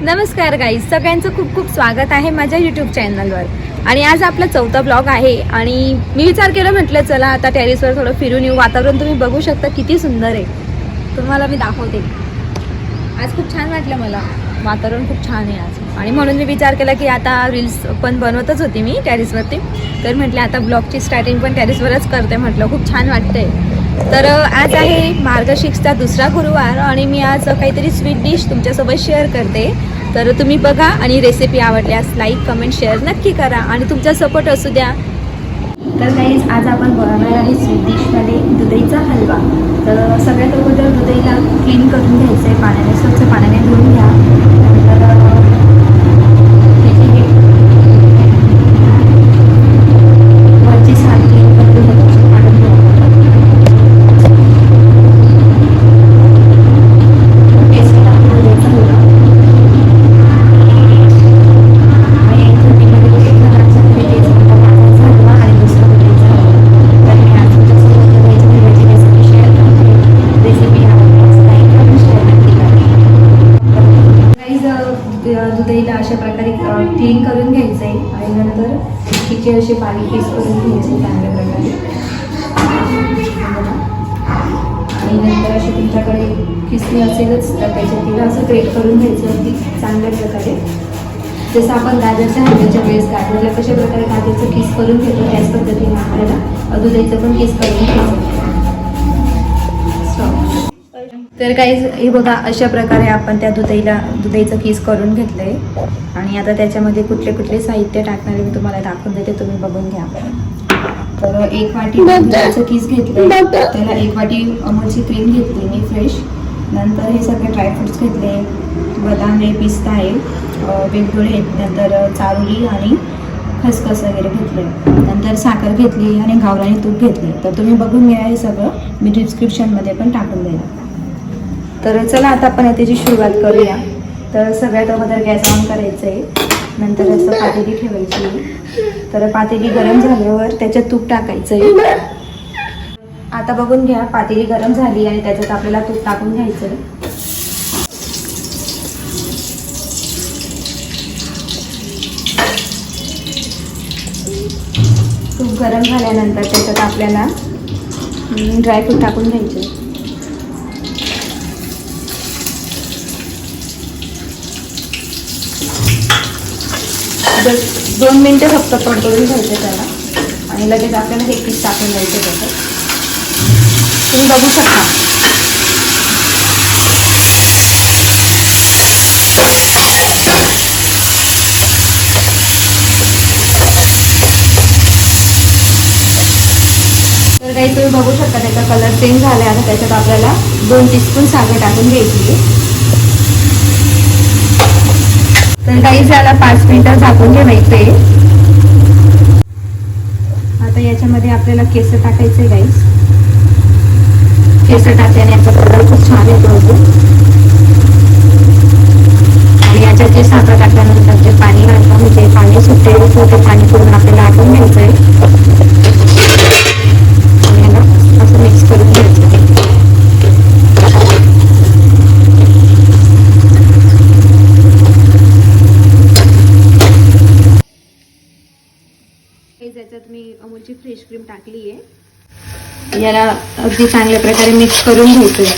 नमस्कार गाईज, सगळ्यांचं खूप खूप स्वागत आहे माझ्या यूट्यूब चॅनलवर. आणि आज आपला चौथा ब्लॉग आहे आणि मी विचार केला, म्हटलं चला आता टेरेसवर थोडं फिरून येऊ. वातावरण तुम्ही बघू शकता किती सुंदर आहे, तुम्हाला मी दाखवते. आज खूप छान वाटलं मला, वातावरण खूप छान आहे आज. आणि म्हणून मी विचार केला की आता रील्स पण बनवतच होती मी टेरेसवरती, तर म्हटलं आता ब्लॉगची स्टार्टिंग पण टेरेसवरच करते. म्हटलं खूप छान वाटतंय. तर आज आहे मार्गशीर्षचा दुसरा गुरुवार आणि मी आज काहीतरी स्वीट डिश तुमच्यासोबत शेअर करते. तर तुम्ही बघा आणि रेसिपी आवडल्यास लाईक कमेंट शेअर नक्की करा आणि तुमचा सपोर्ट असू द्या. तर गाईज आज आपण बनवणार आहे स्वीट डिशमध्ये दुधईचा हलवा. तर सगळ्यात अगोदर दुधईला क्लीन करून घ्यायचं आहे, पाण्याने स्वच्छ पाण्याने धुवून घ्या. नंतर वरची साल क्लीन करून घ्यायची, काढून घ्यायचं. दुधईला अशा प्रकारे क्लीन करून घ्यायचं आहे आणि नंतर तिचे असे बारीक पीस करून घ्यायचे चांगल्या प्रकारे. आणि नंतर असे तुमच्याकडे किसणी असेलच तर त्याच्यात तिला असं ग्रेट करून घ्यायचं अगदी चांगल्या प्रकारे. जसं आपण गाजरच्या हलव्याच्या वेळेस गाजरला कशा प्रकारे गाजरचं किस करून घेतो त्याच पद्धतीने आपल्याला दुधईचं पण किस करून घ्यायचं. तर काही हे बघा, अशा प्रकारे आपण त्या दुधईचं किस करून घेतलं आहे. आणि आता त्याच्यामध्ये कुठले कुठले साहित्य टाकणारे मी तुम्हाला दाखवून देते, तुम्ही बघून घ्या. तर 1 वाटी दुधाचं किस घेतलं, त्याला 1 वाटी अमूलची क्रीम घेतली मी फ्रेश. नंतर हे सगळे ड्रायफ्रुट्स घेतले, बदाम आहे, पिस्ता आहे, वेलदोडे आहेत, नंतर चारोली आणि खसखस वगैरे घेतले. नंतर साखर घेतली आणि गावरानी तूप घेतले. तर तुम्ही बघून घ्या, हे सगळं मी डिस्क्रिप्शनमध्ये पण टाकून देईल. तर चला आता आपण त्याची सुरुवात करूया. तर सगळ्यात अगोदर गॅस ऑन करायचं आहे, नंतर असं पातेली ठेवायची. तर पातेली गरम झाल्यावर त्याच्यात तूप टाकायचं आहे. आता बघून घ्या, पातेली गरम झाली आणि त्याच्यात आपल्याला तूप टाकून घ्यायचं आहे. तूप गरम झाल्यानंतर त्याच्यात आपल्याला ड्रायफ्रूट टाकून घ्यायचे. जस्ट 2 मिनटं फक्त परतवून घ्यायचं त्याला आणि लगेच आपल्याला हे पीस टाकून द्यायचं त्याच्यात. तुम्ही बघू शकता. तर काही तुम्ही बघू शकता त्याचा कलर चेंज झाला आणि त्याच्यात आपल्याला 2 टीस्पून साखर टाकून घ्यायची. तर काही याला 5 मिनिटं झाकून ठेवायचे. आता याच्यामध्ये आपल्याला केसर टाकायचे. गाईस, केसर टाकल्याने याचा कलर खूप छान येतो. आणि याच्यात जे साखर टाकल्यानंतर जे पाणी घालतं, म्हणजे पाणी सुटेल ते पाणी पूर्ण आपल्याला आटून घ्यायचं आहे आणि याला असं मिक्स करून घ्यायचं. याच्यात मी अमूलची फ्रेश क्रीम टाकली आहे. याला अगदी चांगल्या प्रकारे मिक्स करून घ्यायचं आहे.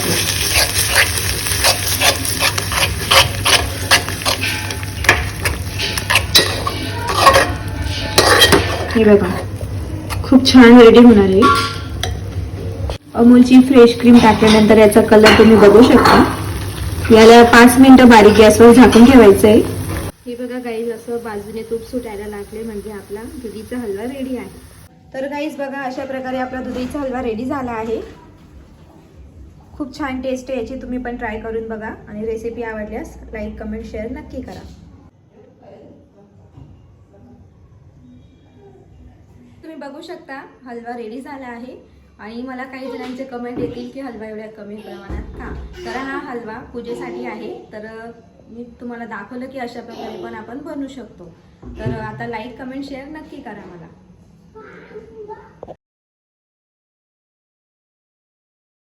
हे बघा, खूप छान रेडी होणार आहे. अमूलची फ्रेश क्रीम टाकल्यानंतर याचा कलर तुम्ही बघू शकता. याला 5 मिनिटं बारीक गॅसवर झाकून ठेवायचं आहे. हे बघा गाईज, असं बाजूने तूप सुटायला लागले म्हणजे आपला दुधीचा हलवा रेडी आहे. तर गाईज बघा, अशा प्रकारे आपला दुधीचा हलवा रेडी झाला आहे. खूप छान टेस्ट आहे याची, तुम्ही पण ट्राय करून बघा आणि रेसिपी आवडल्यास लाईक कमेंट शेअर नक्की करा. तुम्ही बघू शकता हलवा रेडी झाला आहे. आणि मला काही जणांचे कमेंट येतील की हलवा एवढ्या कमी प्रमाणात का, कारण हा हलवा पूजेसाठी आहे. तर मी तुम्हाला दाखवलं की अशा प्रकारे पण आपण बनवू शकतो. तर आता लाईक कमेंट शेअर नक्की करा मला.